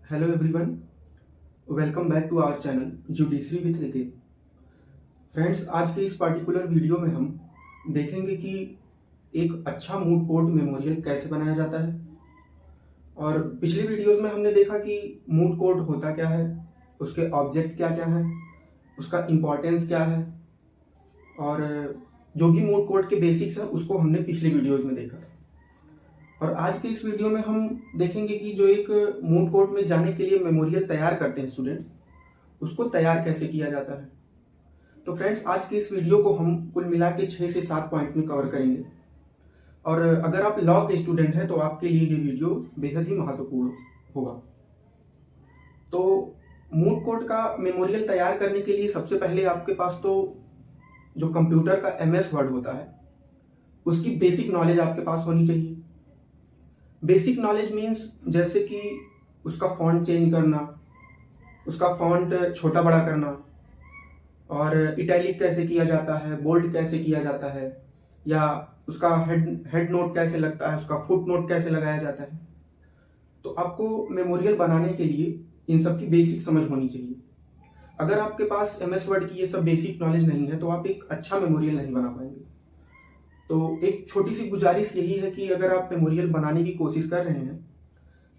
Hello everyone, welcome back to our channel judiciary with AK. Friends, आज के इस particular video में हम देखेंगे कि एक अच्छा मूड कोर्ट मेमोरियल कैसे बनाया जाता है। और पिछले वीडियोस में हमने देखा कि मूड कोर्ट होता क्या है, उसके ऑब्जेक्ट क्या क्या हैं, उसका इम्पोर्टेंस क्या है, और जो भी मूड कोर्ट के बेसिक्स हैं उसको हमने पिछले वीडियोज़ में देखा। और आज के इस वीडियो में हम देखेंगे कि जो एक मूड कोर्ट में जाने के लिए मेमोरियल तैयार करते हैं स्टूडेंट्स, उसको तैयार कैसे किया जाता है। तो फ्रेंड्स, आज के इस वीडियो को हम कुल मिला के 6 से 7 पॉइंट में कवर करेंगे। और अगर आप लॉ के स्टूडेंट हैं तो आपके लिए ये वीडियो बेहद ही महत्वपूर्ण होगा। तो मूड कोर्ट का मेमोरियल तैयार करने के लिए सबसे पहले आपके पास तो जो कंप्यूटर का MS वर्ड होता है उसकी बेसिक नॉलेज आपके पास होनी चाहिए। बेसिक नॉलेज मीन्स जैसे कि उसका फॉन्ट चेंज करना, उसका फॉन्ट छोटा बड़ा करना, और इटैलिक कैसे किया जाता है, बोल्ड कैसे किया जाता है, या उसका हेड नोट कैसे लगता है, उसका फुट नोट कैसे लगाया जाता है। तो आपको मेमोरियल बनाने के लिए इन सब की बेसिक समझ होनी चाहिए। अगर आपके पास MS वर्ड की ये सब बेसिक नॉलेज नहीं है तो आप एक अच्छा मेमोरियल नहीं बना पाएंगे। तो एक छोटी सी गुजारिश यही है कि अगर आप मेमोरियल बनाने की कोशिश कर रहे हैं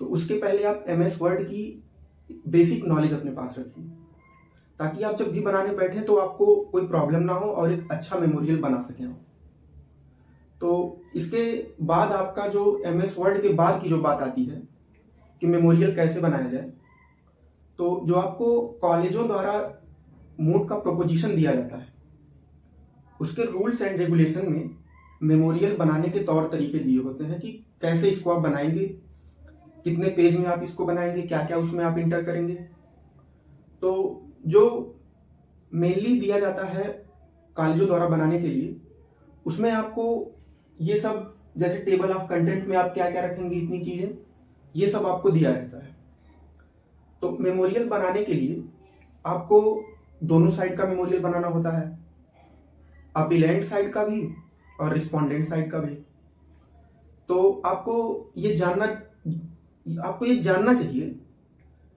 तो उसके पहले आप MS वर्ड की बेसिक नॉलेज अपने पास रखिए, ताकि आप जब भी बनाने बैठे तो आपको कोई प्रॉब्लम ना हो और एक अच्छा मेमोरियल बना सकें आप। तो इसके बाद आपका जो MS वर्ड के बाद की जो बात आती है कि मेमोरियल कैसे बनाया जाए, तो जो आपको कॉलेजों द्वारा मूड का प्रोपोजिशन दिया जाता है उसके रूल्स एंड रेगुलेशन में मेमोरियल बनाने के तौर तरीके दिए होते हैं कि कैसे इसको आप बनाएंगे, कितने पेज में आप इसको बनाएंगे, क्या क्या उसमें आप इंटर करेंगे। तो जो मेनली दिया जाता है कॉलेजों द्वारा बनाने के लिए, उसमें आपको ये सब जैसे टेबल ऑफ कंटेंट में आप क्या क्या रखेंगे, इतनी चीज़ें, ये सब आपको दिया रहता है। तो मेमोरियल बनाने के लिए आपको दोनों साइड का मेमोरियल बनाना होता है, अपीलेंट साइड का भी और रिस्पोंडेंट साइड का भी। तो आपको ये जानना चाहिए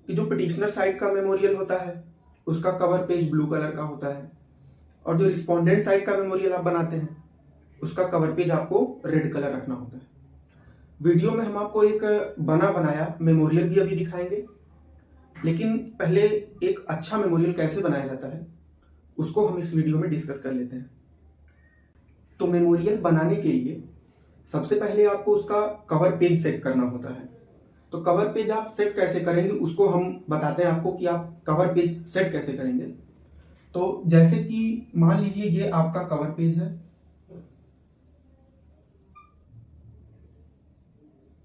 कि जो पिटिशनर साइड का मेमोरियल होता है उसका कवर पेज ब्लू कलर का होता है, और जो रिस्पोंडेंट साइड का मेमोरियल आप बनाते हैं उसका कवर पेज आपको रेड कलर रखना होता है। वीडियो में हम आपको एक बना बनाया मेमोरियल भी अभी दिखाएंगे, लेकिन पहले एक अच्छा मेमोरियल कैसे बनाया जाता है उसको हम इस वीडियो में डिस्कस कर लेते हैं। तो मेमोरियल बनाने के लिए सबसे पहले आपको उसका कवर पेज सेट करना होता है। तो कवर पेज आप सेट कैसे करेंगे उसको हम बताते हैं आपको कि आप कवर पेज सेट कैसे करेंगे। तो जैसे कि मान लीजिए ये आपका कवर पेज है,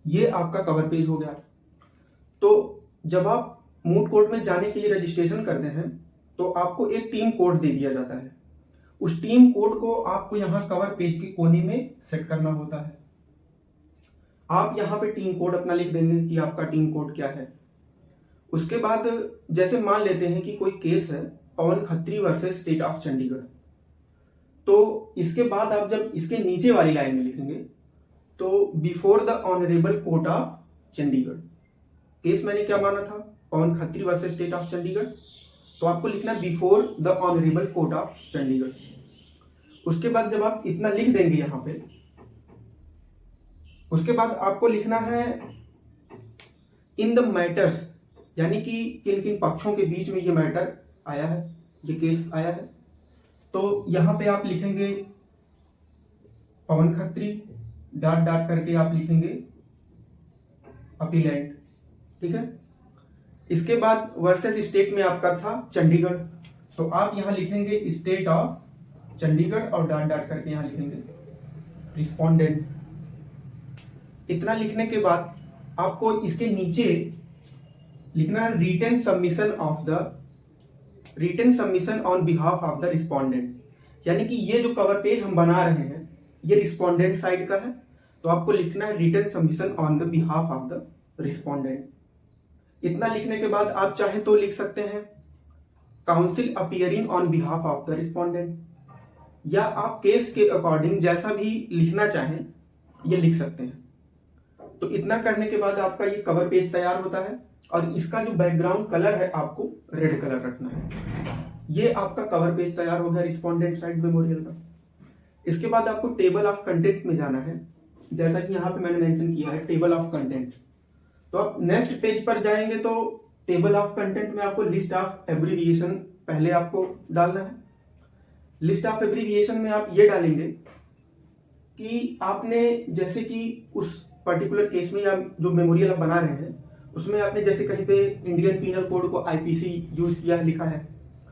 ये आपका कवर पेज हो गया। तो जब आप मूड कोर्ट में जाने के लिए रजिस्ट्रेशन करते हैं तो आपको एक टीम कोड दे दिया जाता है। उस टीम कोड को आपको यहां कवर पेज के कोने में सेट करना होता है। आप यहां पे टीम कोड अपना लिख देंगे कि आपका टीम कोड क्या है। उसके बाद जैसे मान लेते हैं कि कोई केस है Pawan Khatri versus state of Chandigarh, तो इसके बाद आप जब इसके नीचे वाली लाइन में लिखेंगे तो before the honourable court of Chandigarh, case मैंने क्या माना था, Pawan Khatri versus state of Chandigarh, तो आपको लिखना है before the honourable court of Chandigarh. उसके बाद जब आप इतना लिख देंगे यहां पे, उसके बाद आपको लिखना है इन द मैटर्स, यानी कि किन किन पक्षों के बीच में ये मैटर आया है, ये केस आया है। तो यहां पे आप लिखेंगे पवन खत्री, डॉट डॉट करके आप लिखेंगे अपीलेंट, ठीक है। इसके बाद वर्सेस स्टेट में आपका था चंडीगढ़, तो आप यहां लिखेंगे स्टेट ऑफ चंडीगढ़ और डॉट डॉट करके यहां लिखेंगे रिस्पोंडेंट। इतना लिखने के बाद आपको इसके नीचे लिखना है written submission on behalf of the respondent, यानी कि ये जो कवर पेज हम बना रहे हैं ये रिस्पोंडेंट साइड का है, तो आपको लिखना है written submission on the behalf of the respondent. इतना लिखने के बाद आप चाहें तो लिख सकते हैं council appearing on behalf of the respondent, या आप केस के अकॉर्डिंग जैसा भी लिखना चाहें ये लिख सकते हैं। तो इतना करने के बाद आपका ये कवर पेज तैयार होता है। और इसका जो बैकग्राउंड कलर है आपको रेड कलर रखना है। ये आपका कवर पेज तैयार हो गया रिस्पोंडेंट साइड मेमोरियल का। इसके बाद आपको टेबल ऑफ कंटेंट में जाना है, जैसा कि यहाँ पे मैंने मेंशन किया है टेबल ऑफ कंटेंट। तो आप नेक्स्ट पेज पर जाएंगे तो टेबल ऑफ कंटेंट में आपको लिस्ट ऑफ एब्रीविएशन पहले आपको डालना है। लिस्ट ऑफ एब्रीविएशन में आप ये डालेंगे कि आपने जैसे कि उस पर्टिकुलर केस में या जो मेमोरियल आप बना रहे हैं उसमें आपने जैसे कहीं पे इंडियन पीनल कोड को आईपीसी यूज किया है लिखा है,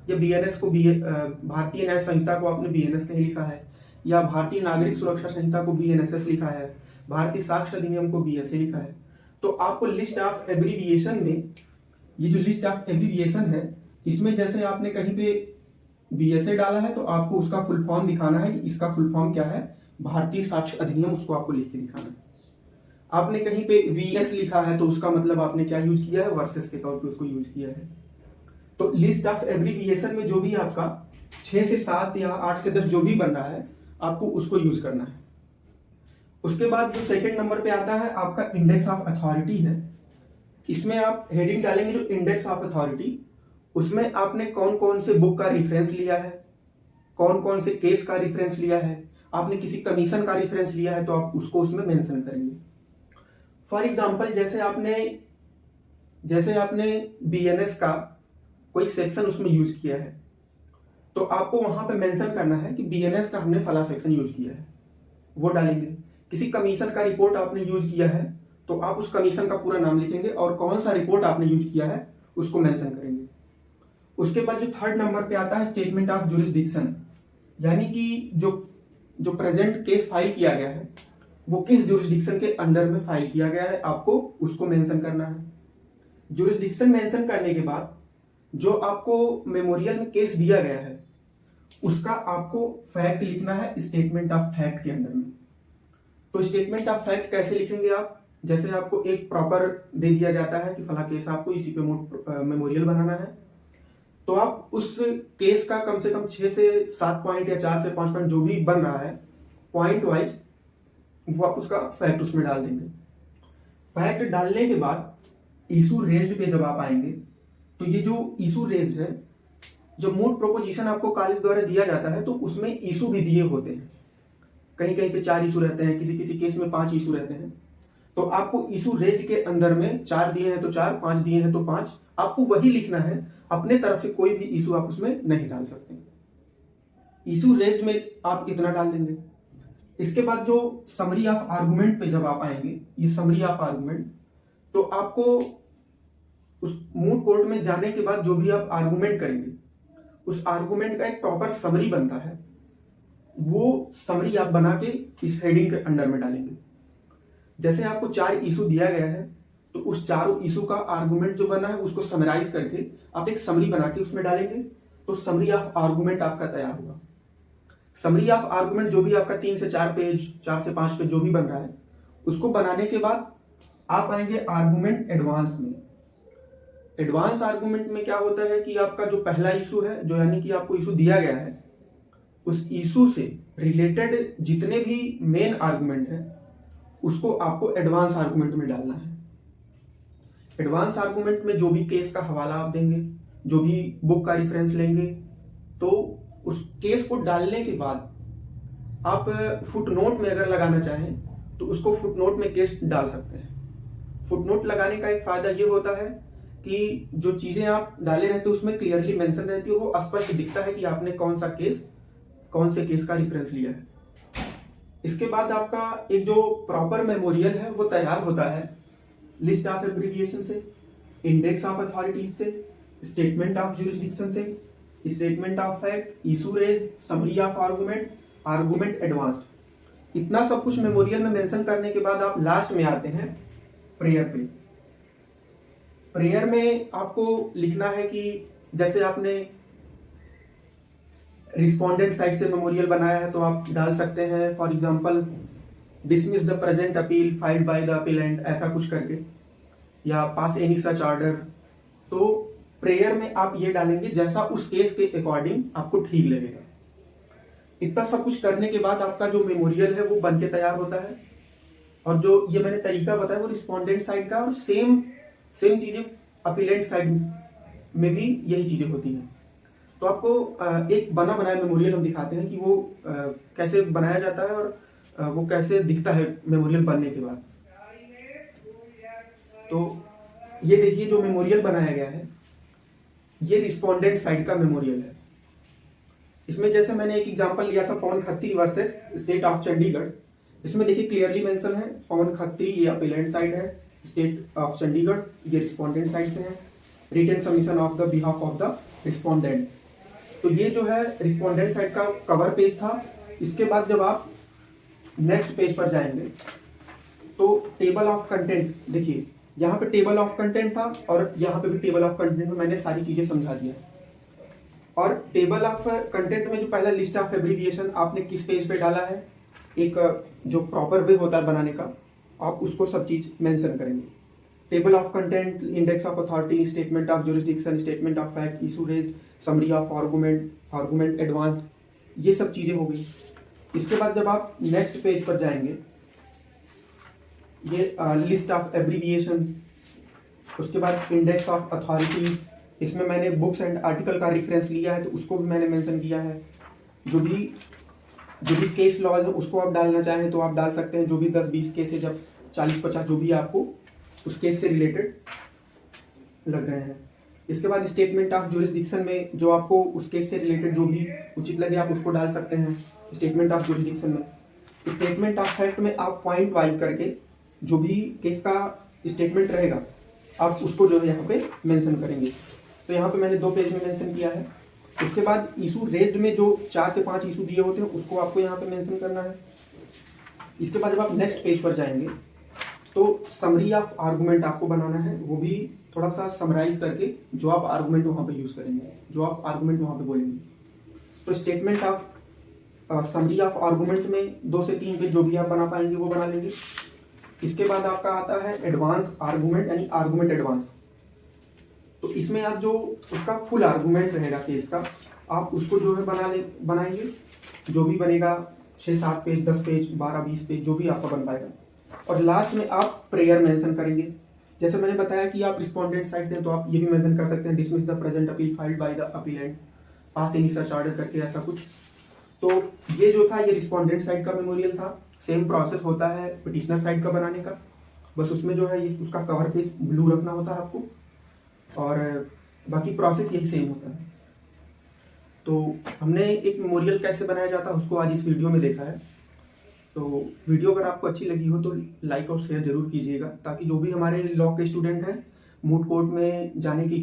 या बीएनएस को भारतीय न्याय संहिता को आपने बीएनएस कहीं लिखा है, या भारतीय नागरिक सुरक्षा संहिता को बीएनएसएस लिखा है, भारतीय साक्ष्य अधिनियम को बीएसए लिखा है। तो आपको लिस्ट ऑफ एब्रीविएशन में ये जो लिस्ट ऑफ एब्रीविएशन है इसमें जैसे आपने कहीं पे बीएसए डाला है तो आपको उसका फुल फॉर्म दिखाना है कि इसका फुल फॉर्म क्या है, भारतीय साक्ष्य अधिनियम, उसको आपको लिख के दिखाना है। आपने कहीं पे वीएस लिखा है तो उसका मतलब आपने क्या यूज किया है, वर्सेस के तौर पे उसको यूज किया है। तो लिस्ट ऑफ एब्रीविएशन में जो भी आपका 6 से 7 या 8 से 10 जो भी बन रहा है आपको उसको यूज करना है। उसके बाद जो सेकंड नंबर पे आता है आपका इंडेक्स ऑफ अथॉरिटी है। इसमें आप हेडिंग डालेंगे जो इंडेक्स ऑफ अथॉरिटी, उसमें आपने कौन कौन से बुक का रेफरेंस लिया है, कौन कौन से केस का रेफरेंस लिया है, आपने किसी कमीशन का रेफरेंस लिया है तो आप उसको उसमें मेंशन करेंगे। फॉर एग्जांपल जैसे आपने बीएनएस का कोई सेक्शन उसमें यूज किया है तो आपको वहां पे मेंशन करना है कि बीएनएस का हमने फला सेक्शन यूज किया है, वो डालेंगे। किसी कमीशन का रिपोर्ट आपने यूज किया है तो आप उस कमीशन का पूरा नाम लिखेंगे और कौन सा रिपोर्ट आपने यूज किया है उसको मेंशन करेंगे। उसके बाद जो थर्ड नंबर पे आता है स्टेटमेंट ऑफ जुरिस्डिक्शन, यानी कि जो प्रेजेंट केस फाइल किया गया है वो किस जुरिस्डिक्शन के अंडर में फाइल किया गया है, आपको उसको मेंशन करना है। जुरिस्डिक्शन मेंशन करने के बाद जो आपको मेमोरियल में केस दिया गया है उसका आपको फैक्ट लिखना है स्टेटमेंट ऑफ फैक्ट के अंदर में। तो स्टेटमेंट ऑफ फैक्ट कैसे लिखेंगे आप, जैसे आपको एक प्रॉपर दे दिया जाता है कि फला केस आपको इसी पे मेमोरियल बनाना है तो आप उस केस का कम से कम 6 से 7 पॉइंट या 4 से 5 पॉइंट जो भी बन रहा है पॉइंट वाइज वो आप उसका फैक्ट उसमें डाल देंगे। फैक्ट डालने के बाद इशू रेज्ड पे जब आप आएंगे तो ये जो इशू रेज्ड है, जो मूड प्रोपोजिशन आपको कॉलेज द्वारा दिया जाता है तो उसमें इशू भी दिए होते हैं, कहीं कहीं पे 4 इशू रहते हैं, किसी किसी केस में 5 इशू रहते हैं। तो आपको इशू रेज्ड के अंदर में 4 दिए हैं तो 4, 5 दिए हैं तो 5, आपको वही लिखना है, अपने तरफ से कोई भी इशू आप उसमें नहीं डाल सकते। इशू रेज्ड में आप इतना डाल देंगे। इसके बाद जो समरी ऑफ आर्गुमेंट पे जब आप आएंगे, ये समरी ऑफ आर्गुमेंट, तो आपको उस मूड कोर्ट में जाने के बाद जो भी आप आर्गुमेंट करेंगे उस आर्गुमेंट का एक प्रॉपर समरी बनता है, वो समरी आप बना के इस हेडिंग के अंडर में डालेंगे। जैसे आपको 4 इशू दिया गया है तो उस चारों इशू का आर्गुमेंट जो बना है उसको समराइज करके आप एक समरी बना के उसमें डालेंगे तो समरी ऑफ आर्गुमेंट आपका तैयार होगा। समरी ऑफ आर्गुमेंट जो भी आपका 3 से 4 पेज, 4 से 5 पेज जो भी बन रहा है उसको बनाने के बाद आप आएंगे आर्गुमेंट एडवांस में। एडवांस आर्गुमेंट में क्या होता है कि आपका जो पहला इशू है, जो यानी कि आपको इशू दिया गया है, उस इशू से रिलेटेड जितने भी मेन आर्गुमेंट है उसको आपको एडवांस आर्गुमेंट में डालना है। एडवांस आर्गुमेंट में जो भी केस का हवाला आप देंगे, जो भी बुक का रेफरेंस लेंगे, तो उस केस को डालने के बाद आप फुटनोट में अगर लगाना चाहें तो उसको फुटनोट में केस डाल सकते हैं। फुटनोट लगाने का एक फायदा ये होता है कि जो चीजें आप डाले रहते हैं उसमें क्लियरली मेंशन रहती है, वो स्पष्ट दिखता है कि आपने कौन सा केस, कौन से केस का रेफरेंस लिया है। इसके बाद आपका एक जो प्रॉपर मेमोरियल है वो तैयार होता है लिस्ट ऑफ एब्रीविएशन से, इंडेक्स ऑफ अथॉरिटीज से, स्टेटमेंट ऑफ जुरिस्डिक्शन से, statement of fact, issue raised, summary of argument, argument advanced. इतना सब कुछ मेमोरियल में मेंशन करने के बाद आप लास्ट में आते हैं प्रेयर पे। प्रेयर में आपको लिखना है कि जैसे आपने रिस्पोंडेंट साइड से मेमोरियल बनाया है तो आप डाल सकते हैं for example dismiss the present appeal filed by the appellate, ऐसा कुछ करके, या पास एनी सच ऑर्डर। तो प्रेयर में आप ये डालेंगे जैसा उस केस के अकॉर्डिंग आपको ठीक लगेगा। इतना सब कुछ करने के बाद आपका जो मेमोरियल है वो बन के तैयार होता है। और जो ये मैंने तरीका बताया वो रिस्पोंडेंट साइड का, और सेम चीजें अपीलेंट साइड में भी यही चीज़ें होती हैं। तो आपको एक बना बनाया मेमोरियल हम दिखाते हैं कि वो कैसे बनाया जाता है और वो कैसे दिखता है मेमोरियल बनने के बाद। तो ये देखिए जो मेमोरियल बनाया गया है ये रिस्पोंडेंट साइड का मेमोरियल है। इसमें जैसे मैंने एक एग्जांपल लिया था Pawan Khatri versus state of Chandigarh. इसमें देखिए क्लियरली मेंशन है पवन खत्री ये अपीलेंट साइड है, स्टेट ऑफ चंडीगढ़ ये रिस्पोंडेंट साइड से है। Written submission of the behalf of the respondent. तो ये जो है रिस्पोंडेंट साइड का कवर पेज था। इसके बाद जब आप नेक्स्ट पेज पर जाएंगे तो टेबल ऑफ कंटेंट देखिए, यहाँ पे टेबल ऑफ कंटेंट था और यहाँ पे भी टेबल ऑफ कंटेंट में मैंने सारी चीजें समझा दिया। और टेबल ऑफ कंटेंट में जो पहला लिस्ट ऑफ एब्रीविएशन आपने किस पेज पे डाला है, एक जो प्रॉपर वे होता है बनाने का, आप उसको सब चीज मेंशन करेंगे। Table of content, index of authority, statement of jurisdiction, statement of fact, issue raised, summary of argument, argument advanced, ये सब चीजें हो गई। इसके बाद जब आप नेक्स्ट पेज पर जाएंगे ये लिस्ट ऑफ एब्रीविएशन, उसके बाद इंडेक्स ऑफ अथॉरिटी, इसमें मैंने बुक्स एंड आर्टिकल का रेफरेंस लिया है तो उसको भी मैंने मेंशन किया है। जो भी केस लॉज है उसको आप डालना चाहें तो आप डाल सकते हैं, जो भी 10-20 केस है, जब 40-50 जो भी आपको उस केस से रिलेटेड लग रहे हैं। इसके बाद स्टेटमेंट ऑफ जुरिस्डिक्शन में जो आपको उस केस से रिलेटेड जो भी उचित लगे आप उसको डाल सकते हैं स्टेटमेंट ऑफ जुरिस्डिक्शन में। स्टेटमेंट ऑफ फैक्ट में आप पॉइंट वाइज करके जो भी केस का स्टेटमेंट रहेगा आप उसको जो है यहाँ पे मेंशन करेंगे। तो यहाँ पे मैंने 2 पेज में मेंशन किया है। उसके बाद इशू रेज्ड में जो 4 से 5 इशू दिए होते हैं उसको आपको यहाँ पे मेंशन करना है। इसके बाद जब आप नेक्स्ट पेज पर जाएंगे तो समरी ऑफ आर्गूमेंट आपको बनाना है, वो भी थोड़ा सा समराइज करके जो आप आर्गूमेंट वहाँ पे यूज करेंगे, जो आप आर्गूमेंट वहाँ पे बोलेंगे। तो statement of summary of argument में 2 से 3 पेज जो भी आप बना पाएंगे वो बना लेंगे। इसके बाद आपका आता है एडवांस आर्गूमेंट यानी आर्गूमेंट एडवांस। तो इसमें आप जो उसका फुल आर्गूमेंट रहेगा केस का आप उसको जो है बनाएंगे। जो भी बनेगा 6-7 पेज, 10 पेज, 12-20 पेज जो भी आपका बन पाएगा। और लास्ट में आप प्रेयर मेंशन करेंगे। जैसे मैंने बताया कि आप रिस्पोंडेंट साइड से तो आप ये भी मेंशन कर सकते हैं dismiss the present appeal filed by the appellate, pass any search order करके ऐसा कुछ। तो ये जो था ये रिस्पोंडेंट साइड का मेमोरियल था। सेम प्रोसेस होता है पिटिशनर साइड का बनाने का, बस उसमें जो है उसका कवर पेज ब्लू रखना होता है आपको और बाकी प्रोसेस यही सेम होता है। तो हमने एक मेमोरियल कैसे बनाया जाता है उसको आज इस वीडियो में देखा है। तो वीडियो अगर आपको अच्छी लगी हो तो लाइक और शेयर जरूर कीजिएगा, ताकि जो भी हमारे लॉ के स्टूडेंट हैं, मूट कोर्ट में जाने के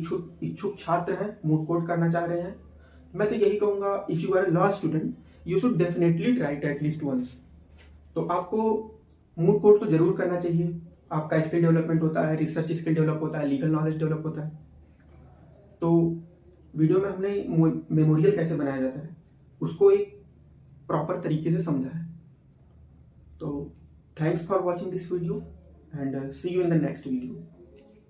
इच्छुक छात्र हैं, मूट कोर्ट करना चाह रहे हैं, मैं तो यही कहूँगा if you are a law student you should definitely try it at least once. तो आपको मूट कोर्ट तो जरूर करना चाहिए। आपका स्किल डेवलपमेंट होता है, रिसर्च स्किल डेवलप होता है, लीगल नॉलेज डेवलप होता है। तो वीडियो में हमने मेमोरियल कैसे बनाया जाता है उसको एक प्रॉपर तरीके से समझा है। तो thanks for watching this video and see you in the next video.